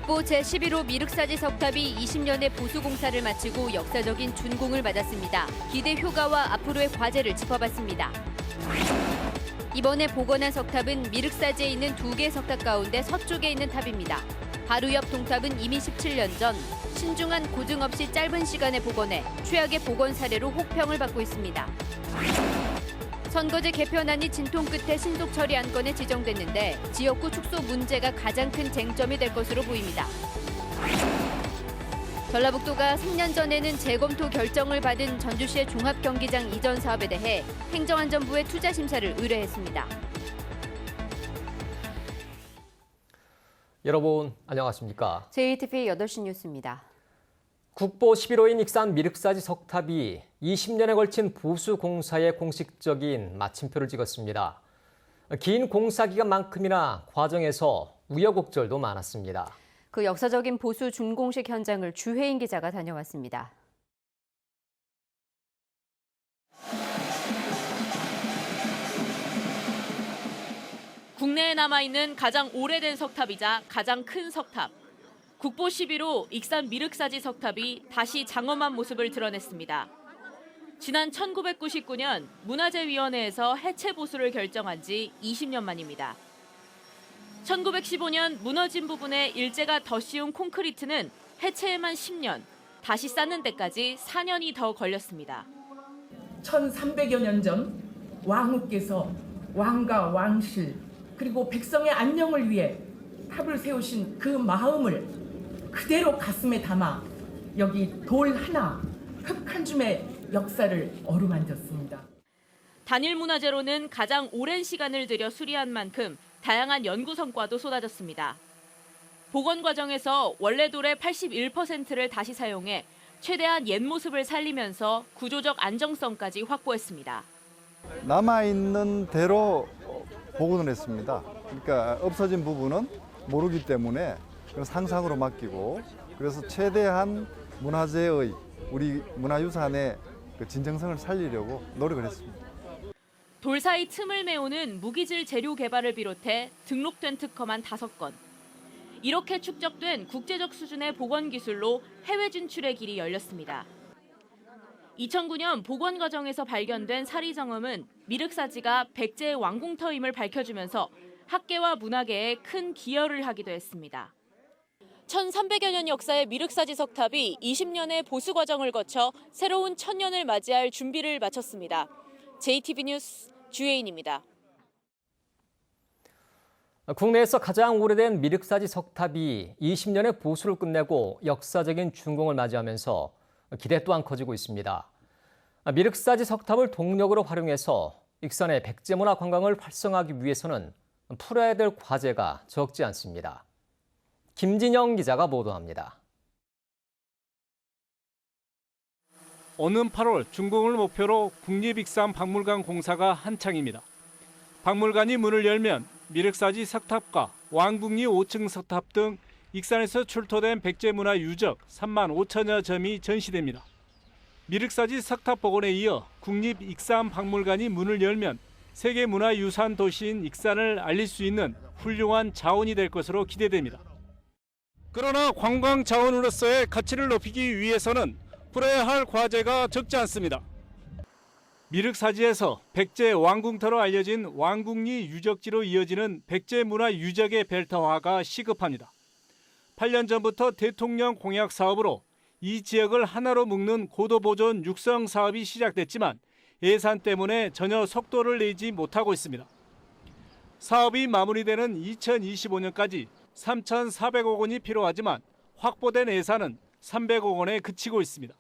국보 제11호 미륵사지 석탑이 20년의 보수공사를 마치고 역사적인 준공을 받았습니다. 기대 효과와 앞으로의 과제를 짚어봤습니다. 이번에 복원한 석탑은 미륵사지에 있는 2개 석탑 가운데 서쪽에 있는 탑입니다. 바로 옆 동탑은 이미 17년 전 신중한 고증 없이 짧은 시간에 복원해 최악의 복원 사례로 혹평을 받고 있습니다. 선거제 개편안이 진통 끝에 신속 처리 안건에 지정됐는데 지역구 축소 문제가 가장 큰 쟁점이 될 것으로 보입니다. 전라북도가 3년 전에는 재검토 결정을 받은 전주시의 종합경기장 이전 사업에 대해 행정안전부에 투자 심사를 의뢰했습니다. 여러분 안녕하십니까? JTBC 8시 뉴스입니다. 국보 11호인 익산 미륵사지 석탑이 20년에 걸친 보수 공사의 공식적인 마침표를 찍었습니다. 긴 공사 기간만큼이나 과정에서 우여곡절도 많았습니다. 그 역사적인 보수 준공식 현장을 주혜인 기자가 다녀왔습니다. 국내에 남아있는 가장 오래된 석탑이자 가장 큰 석탑. 국보 11호 익산 미륵사지 석탑이 다시 장엄한 모습을 드러냈습니다. 지난 1999년 문화재위원회에서 해체 보수를 결정한 지 20년 만입니다. 1915년 무너진 부분에 일제가 더 씌운 콘크리트는 해체에만 10년, 다시 쌓는 데까지 4년이 더 걸렸습니다. 1300여 년 전 왕후께서 왕과 왕실 그리고 백성의 안녕을 위해 탑을 세우신 그 마음을 그대로 가슴에 담아 여기 돌 하나, 흙 한 줌의 역사를 어루만졌습니다. 단일 문화재로는 가장 오랜 시간을 들여 수리한 만큼 다양한 연구 성과도 쏟아졌습니다. 복원 과정에서 원래 돌의 81%를 다시 사용해 최대한 옛 모습을 살리면서 구조적 안정성까지 확보했습니다. 남아있는 대로 복원을 했습니다. 그러니까 없어진 부분은 모르기 때문에 상상으로 맡기고 그래서 최대한 문화재의 우리 문화유산의 그 진정성을 살리려고 노력을 했습니다. 돌 사이 틈을 메우는 무기질 재료 개발을 비롯해 등록된 특허만 5건. 이렇게 축적된 국제적 수준의 복원 기술로 해외 진출의 길이 열렸습니다. 2009년 복원 과정에서 발견된 사리 정음은 미륵사지가 백제의 왕궁터임을 밝혀주면서 학계와 문화계에 큰 기여를 하기도 했습니다. 1300여 년 역사의 미륵사지 석탑이 20년의 보수 과정을 거쳐 새로운 천년을 맞이할 준비를 마쳤습니다. JTBC 뉴스 주혜인입니다. 국내에서 가장 오래된 미륵사지 석탑이 20년의 보수를 끝내고 역사적인 준공을 맞이하면서 기대 또한 커지고 있습니다. 미륵사지 석탑을 동력으로 활용해서 익산의 백제문화 관광을 활성화하기 위해서는 풀어야 될 과제가 적지 않습니다. 김진영 기자가 보도합니다. 오는 8월 준공을 목표로 국립익산박물관 공사가 한창입니다. 박물관이 문을 열면 미륵사지 석탑과 왕궁리 5층 석탑 등 익산에서 출토된 백제문화 유적 3만 5천여 점이 전시됩니다. 미륵사지 석탑 복원에 이어 국립익산박물관이 문을 열면 세계문화유산 도시인 익산을 알릴 수 있는 훌륭한 자원이 될 것으로 기대됩니다. 그러나 관광 자원으로서의 가치를 높이기 위해서는 풀어야 할 과제가 적지 않습니다. 미륵사지에서 백제 왕궁터로 알려진 왕궁리 유적지로 이어지는 백제 문화 유적의 벨타화가 시급합니다. 8년 전부터 대통령 공약 사업으로 이 지역을 하나로 묶는 고도보존 육성 사업이 시작됐지만 예산 때문에 전혀 속도를 내지 못하고 있습니다. 사업이 마무리되는 2025년까지 3,400억 원이 필요하지만 확보된 예산은 300억 원에 그치고 있습니다.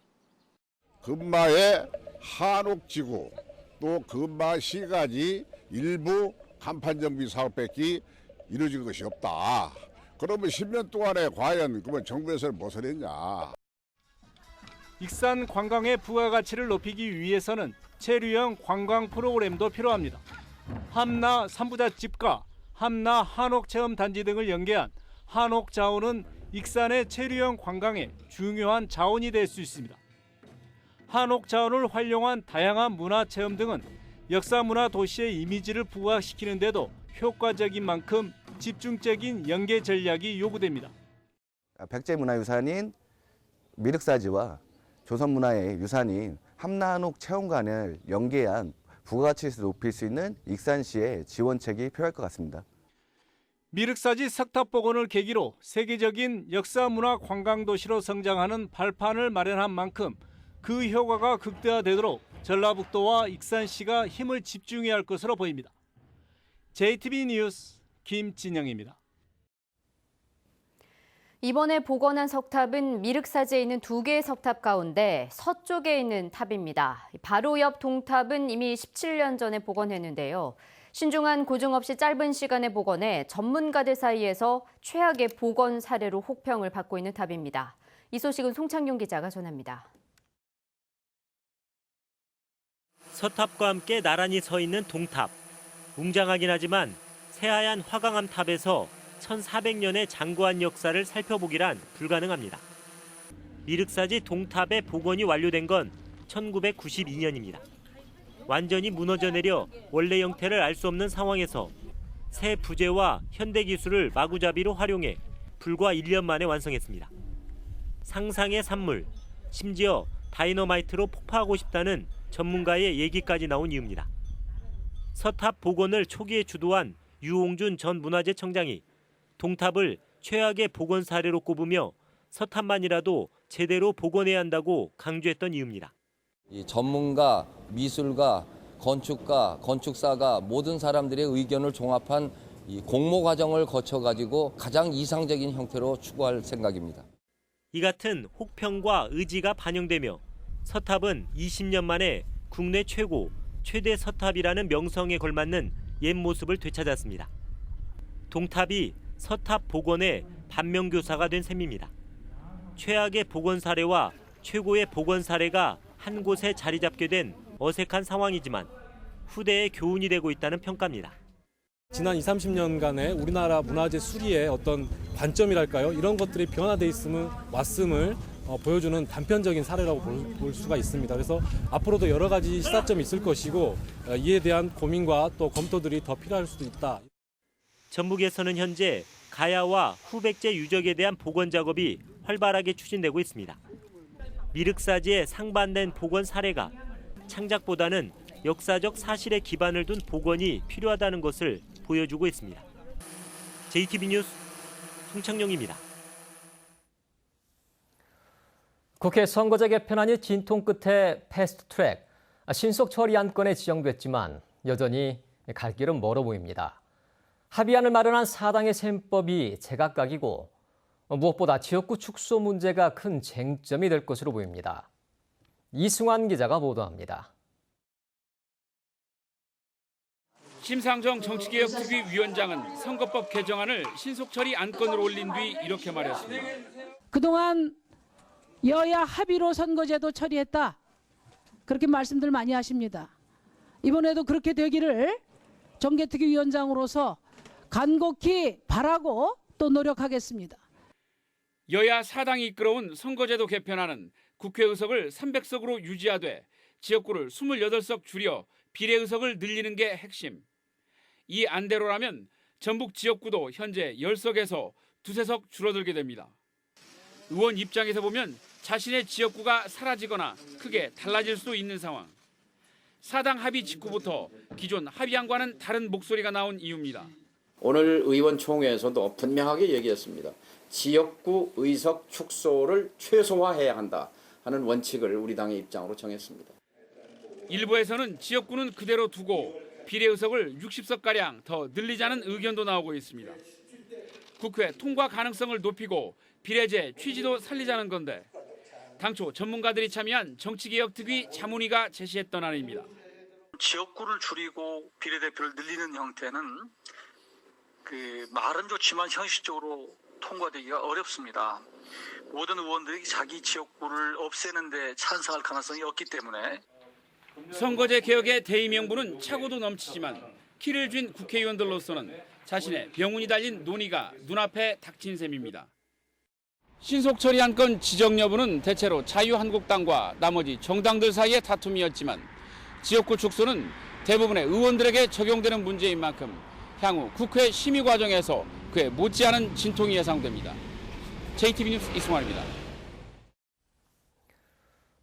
근마의 한옥지구 또 근마시까지 일부 간판정비 사업밖에 이루어진 것이 없다. 그러면 10년 동안에 과연 그러면 정부에서는 무엇을 했냐. 익산 관광의 부가가치를 높이기 위해서는 체류형 관광 프로그램도 필요합니다. 함나 삼부잣집과 함나 한옥체험단지 등을 연계한 한옥자원은 익산의 체류형 관광의 중요한 자원이 될 수 있습니다. 한옥자원을 활용한 다양한 문화체험 등은 역사문화 도시의 이미지를 부각시키는 데도 효과적인 만큼 집중적인 연계 전략이 요구됩니다. 백제문화유산인 미륵사지와 조선문화의 유산인 함나한옥 체험관을 연계한 부가가치를 높일 수 있는 익산시의 지원책이 필요할 것 같습니다. 미륵사지 석탑 복원을 계기로 세계적인 역사문화 관광도시로 성장하는 발판을 마련한 만큼 그 효과가 극대화되도록 전라북도와 익산시가 힘을 집중해야 할 것으로 보입니다. JTB 뉴스 김진영입니다. 이번에 복원한 석탑은 미륵사지에 있는 2개의 석탑 가운데 서쪽에 있는 탑입니다. 바로 옆 동탑은 이미 17년 전에 복원했는데요. 신중한 고증 없이 짧은 시간에 복원해 전문가들 사이에서 최악의 복원 사례로 혹평을 받고 있는 탑입니다. 이 소식은 송창용 기자가 전합니다. 서탑과 함께 나란히 서 있는 동탑. 웅장하긴 하지만 새하얀 화강암 탑에서 1400년의 장구한 역사를 살펴보기란 불가능합니다. 미륵사지 동탑의 복원이 완료된 건 1992년입니다. 완전히 무너져 내려 원래 형태를 알 수 없는 상황에서 새 부재와 현대 기술을 마구잡이로 활용해 불과 1년 만에 완성했습니다. 상상의 산물, 심지어 다이너마이트로 폭파하고 싶다는 전문가의 얘기까지 나온 이유입니다. 서탑 복원을 초기에 주도한 유홍준 전 문화재청장이 동탑을 최악의 복원 사례로 꼽으며 서탑만이라도 제대로 복원해야 한다고 강조했던 이유입니다. 이 전문가, 미술가, 건축가, 건축사가 모든 사람들의 의견을 종합한 이 공모 과정을 거쳐가지고 가장 이상적인 형태로 추구할 생각입니다. 이 같은 혹평과 의지가 반영되며 서탑은 20년 만에 국내 최대 서탑이라는 명성에 걸맞는 옛 모습을 되찾았습니다. 동탑이 서탑 복원의 반면교사가 된 셈입니다. 최악의 복원 사례와 최고의 복원 사례가 한 곳에 자리 잡게 된 어색한 상황이지만 후대의 교훈이 되고 있다는 평가입니다. 지난 20, 30년간의 우리나라 문화재 수리의 어떤 관점이랄까요? 이런 것들이 변화돼 왔음을 보여주는 단편적인 사례라고 볼 수가 있습니다. 그래서 앞으로도 여러 가지 시사점이 있을 것이고 이에 대한 고민과 또 검토들이 더 필요할 수도 있다. 전북에서는 현재 가야와 후백제 유적에 대한 복원 작업이 활발하게 추진되고 있습니다. 미륵사지의 상반된 복원 사례가 창작보다는 역사적 사실에 기반을 둔 복원이 필요하다는 것을 보여주고 있습니다. JTB 뉴스 송창용입니다. 국회 선거제 개편안이 진통 끝에 패스트트랙, 신속 처리 안건에 지정됐지만 여전히 갈 길은 멀어 보입니다. 합의안을 마련한 사당의 셈법이 제각각이고 무엇보다 지역구 축소 문제가 큰 쟁점이 될 것으로 보입니다. 이승환 기자가 보도합니다. 심상정 정치개혁특위 위원장은 선거법 개정안을 신속처리 안건으로 올린 뒤 이렇게 말했습니다. 그동안 여야 합의로 선거제도 처리했다. 그렇게 말씀들 많이 하십니다. 이번에도 그렇게 되기를 정개특위 위원장으로서 간곡히 바라고 또 노력하겠습니다. 여야 사당이 이끌어온 선거제도 개편안은 국회 의석을 300석으로 유지하되 지역구를 28석 줄여 비례의석을 늘리는 게 핵심. 이 안대로라면 전북 지역구도 현재 10석에서 2~3석 줄어들게 됩니다. 의원 입장에서 보면 자신의 지역구가 사라지거나 크게 달라질 수 있는 상황. 사당 합의 직후부터 기존 합의안과는 다른 목소리가 나온 이유입니다. 오늘 의원총회에서도 분명하게 얘기했습니다. 지역구 의석 축소를 최소화해야 한다 하는 원칙을 우리 당의 입장으로 정했습니다. 일부에서는 지역구는 그대로 두고 비례의석을 60석가량 더 늘리자는 의견도 나오고 있습니다. 국회 통과 가능성을 높이고 비례제 취지도 살리자는 건데 당초 전문가들이 참여한 정치개혁특위 자문위가 제시했던 안입니다. 지역구를 줄이고 비례대표를 늘리는 형태는 말은 좋지만 현실적으로 통과되기가 어렵습니다. 모든 의원들이 자기 지역구를 없애는 데 찬성할 가능성이 없기 때문에 선거제 개혁의 대의명분은 차고도 넘치지만 키를 쥔 국회의원들로서는 자신의 병운이 달린 논의가 눈앞에 닥친 셈입니다. 신속처리 안건 지정 여부는 대체로 자유한국당과 나머지 정당들 사이의 다툼이었지만 지역구 축소는 대부분의 의원들에게 적용되는 문제인 만큼 향후 국회 심의 과정에서 그에 못지않은 진통이 예상됩니다. JTB 뉴스 이승환입니다.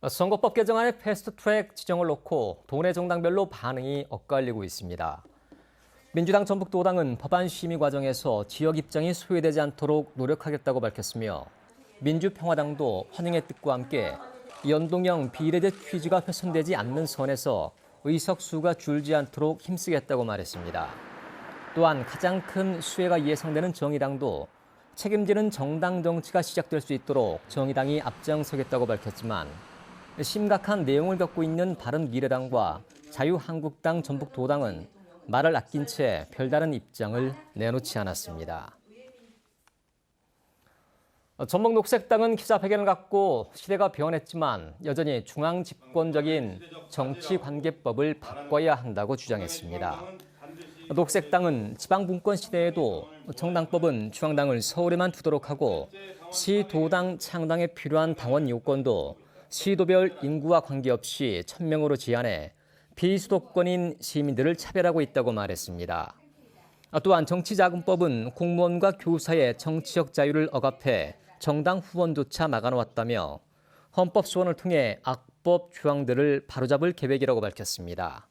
선거법 개정안의 패스트트랙 지정을 놓고 도내 정당별로 반응이 엇갈리고 있습니다. 민주당 전북도당은 법안 심의 과정에서 지역 입장이 소외되지 않도록 노력하겠다고 밝혔으며 민주평화당도 환영의 뜻과 함께 연동형 비례대 퀴즈가 훼손되지 않는 선에서 의석수가 줄지 않도록 힘쓰겠다고 말했습니다. 또한 가장 큰 수혜가 예상되는 정의당도 책임지는 정당 정치가 시작될 수 있도록 정의당이 앞장서겠다고 밝혔지만 심각한 내용을 겪고 있는 바른미래당과 자유한국당 전북도당은 말을 아낀 채 별다른 입장을 내놓지 않았습니다. 전북녹색당은 기자회견을 갖고 시대가 변했지만 여전히 중앙 집권적인 정치관계법을 바꿔야 한다고 주장했습니다. 녹색당은 지방분권 시대에도 정당법은 중앙당을 서울에만 두도록 하고 시도당 창당에 필요한 당원 요건도 시도별 인구와 관계없이 1000명으로 제한해 비수도권인 시민들을 차별하고 있다고 말했습니다. 또한 정치자금법은 공무원과 교사의 정치적 자유를 억압해 정당 후원조차 막아놓았다며 헌법 소원을 통해 악법 조항들을 바로잡을 계획이라고 밝혔습니다.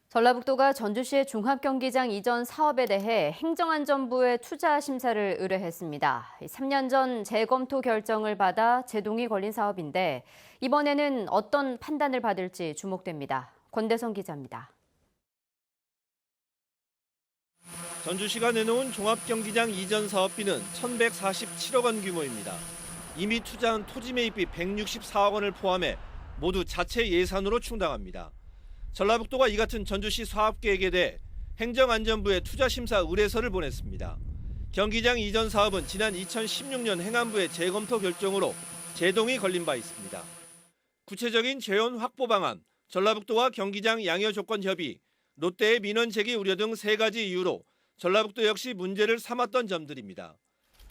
전라북도가 전주시의 종합경기장 이전 사업에 대해 행정안전부에 투자 심사를 의뢰했습니다. 3년 전 재검토 결정을 받아 제동이 걸린 사업인데 이번에는 어떤 판단을 받을지 주목됩니다. 권대성 기자입니다. 전주시가 내놓은 종합경기장 이전 사업비는 1,147억 원 규모입니다. 이미 투자한 토지 매입비 164억 원을 포함해 모두 자체 예산으로 충당합니다. 전라북도가 이 같은 전주시 사업 계획에 대해 행정안전부에 투자심사 의뢰서를 보냈습니다. 경기장 이전 사업은 지난 2016년 행안부의 재검토 결정으로 제동이 걸린 바 있습니다. 구체적인 재원 확보 방안, 전라북도와 경기장 양여 조건 협의, 롯데의 민원 제기 우려 등 3가지 이유로 전라북도 역시 문제를 삼았던 점들입니다.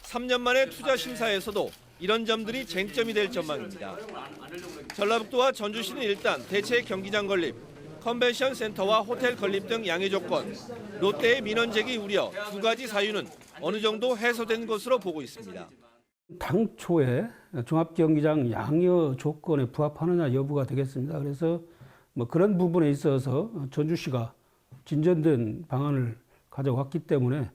3년 만에 투자 심사에서도 이런 점들이 쟁점이 될 전망입니다. 전라북도와 전주시는 일단 대체 경기장 건립, 컨벤션 센터와 호텔 건립 등 양해 조건, 롯데의 민원 제기 우려 2가지 사유는 어느 정도 해소된 것으로 보고 있습니다. 당초에 종합경기장 양여 조건에 부합하느냐 여부가 되겠습니다. 그래서 그런 부분에 있어서 전주시가 진전된 방안을 가져왔기 때문에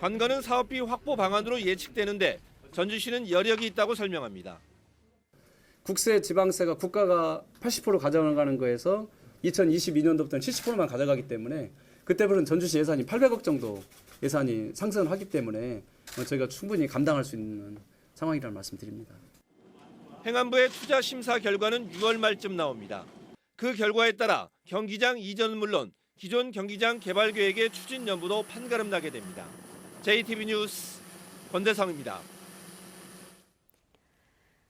관건은 사업비 확보 방안으로 예측되는데 전주시는 여력이 있다고 설명합니다. 국세, 지방세가 국가가 80% 가져가는 거에서 2022년도부터는 70%만 가져가기 때문에 그때부터는 전주시 예산이 800억 정도 예산이 상승을 하기 때문에 저희가 충분히 감당할 수 있는 상황이라는 말씀드립니다. 행안부의 투자 심사 결과는 6월 말쯤 나옵니다. 그 결과에 따라 경기장 이전은 물론 기존 경기장 개발 계획의 추진 여부도 판가름 나게 됩니다. JTB 뉴스 권대성입니다.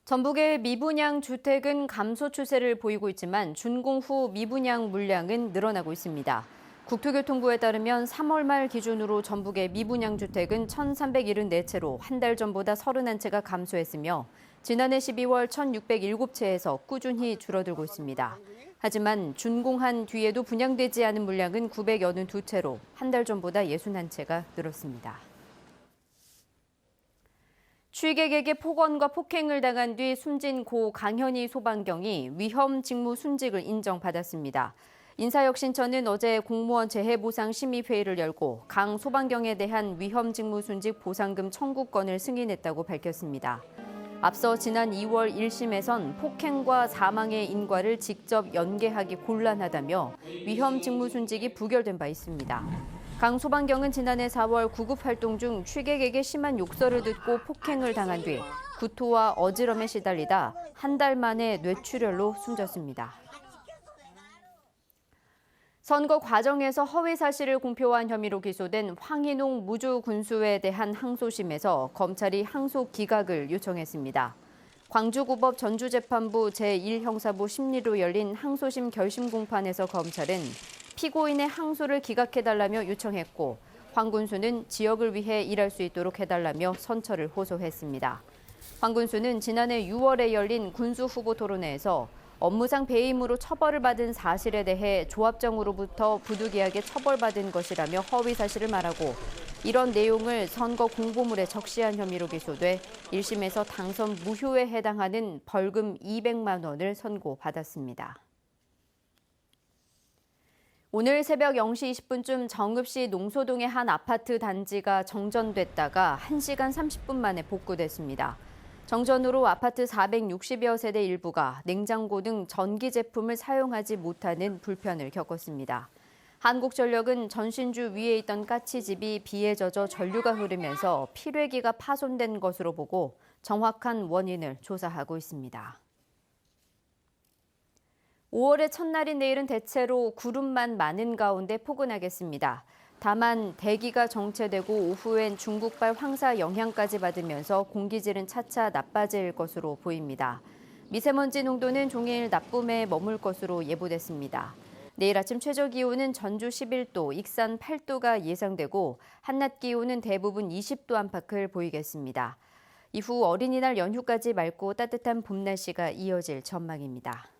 전북의 미분양 주택은 감소 추세를 보이고 있지만 준공 후 미분양 물량은 늘어나고 있습니다. 국토교통부에 따르면 3월 말 기준으로 전북의 미분양 주택은 1,374채로 한 달 전보다 31채가 감소했으며 지난해 12월 1,607채에서 꾸준히 줄어들고 있습니다. 하지만 준공한 뒤에도 분양되지 않은 물량은 982채로 한 달 전보다 61채가 늘었습니다. 취객에게 폭언과 폭행을 당한 뒤 숨진 고 강현희 소방경이 위험 직무 순직을 인정받았습니다. 인사혁신처는 어제 공무원 재해보상 심의회의를 열고 강 소방경에 대한 위험 직무 순직 보상금 청구권을 승인했다고 밝혔습니다. 앞서 지난 2월 1심에선 폭행과 사망의 인과를 직접 연계하기 곤란하다며 위험 직무 순직이 부결된 바 있습니다. 강 소방경은 지난해 4월 구급 활동 중 취객에게 심한 욕설을 듣고 폭행을 당한 뒤 구토와 어지럼에 시달리다 한 달 만에 뇌출혈로 숨졌습니다. 선거 과정에서 허위 사실을 공표한 혐의로 기소된 황인홍 무주 군수에 대한 항소심에서 검찰이 항소 기각을 요청했습니다. 광주고법 전주재판부 제1형사부 심리로 열린 항소심 결심 공판에서 검찰은 피고인의 항소를 기각해달라며 요청했고 황 군수는 지역을 위해 일할 수 있도록 해달라며 선처를 호소했습니다. 황 군수는 지난해 6월에 열린 군수 후보 토론회에서 업무상 배임으로 처벌을 받은 사실에 대해 조합장으로부터 부득이하게 처벌받은 것이라며 허위 사실을 말하고 이런 내용을 선거 공보물에 적시한 혐의로 기소돼 1심에서 당선 무효에 해당하는 벌금 200만 원을 선고받았습니다. 오늘 새벽 0시 20분쯤 정읍시 농소동의 한 아파트 단지가 정전됐다가 1시간 30분 만에 복구됐습니다. 정전으로 아파트 460여 세대 일부가 냉장고 등 전기 제품을 사용하지 못하는 불편을 겪었습니다. 한국전력은 전신주 위에 있던 까치집이 비에 젖어 전류가 흐르면서 필외기가 파손된 것으로 보고 정확한 원인을 조사하고 있습니다. 5월의 첫날인 내일은 대체로 구름만 많은 가운데 포근하겠습니다. 다만 대기가 정체되고 오후엔 중국발 황사 영향까지 받으면서 공기질은 차차 나빠질 것으로 보입니다. 미세먼지 농도는 종일 나쁨에 머물 것으로 예보됐습니다. 내일 아침 최저 기온은 전주 11도, 익산 8도가 예상되고 한낮 기온은 대부분 20도 안팎을 보이겠습니다. 이후 어린이날 연휴까지 맑고 따뜻한 봄 날씨가 이어질 전망입니다.